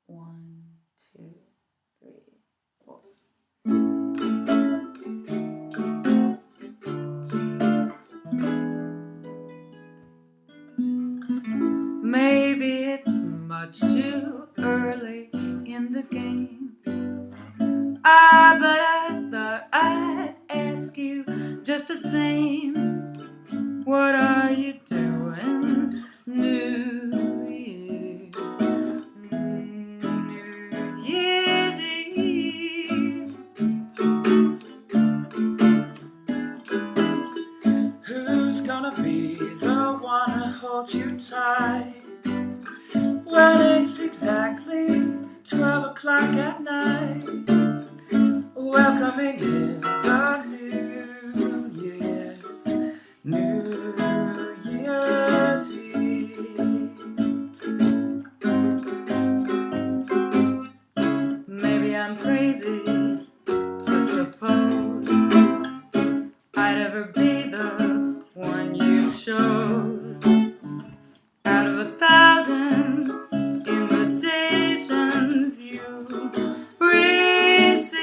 1, 2, 3, 4. Maybe it's much too early in the game. But I thought I'd ask you just the same. What are you doing New Year's Eve? Who's gonna be the one to hold you tight when it's exactly 12 o'clock at night? Welcoming in the New Year's Eve. Maybe I'm crazy to suppose I'd ever be the one you chose. Out of 1,000 invitations you receive,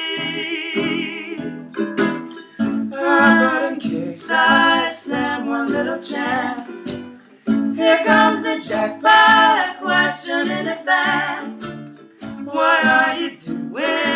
but in case I stand one little chance, here comes the jackpot question in advance. What are you doing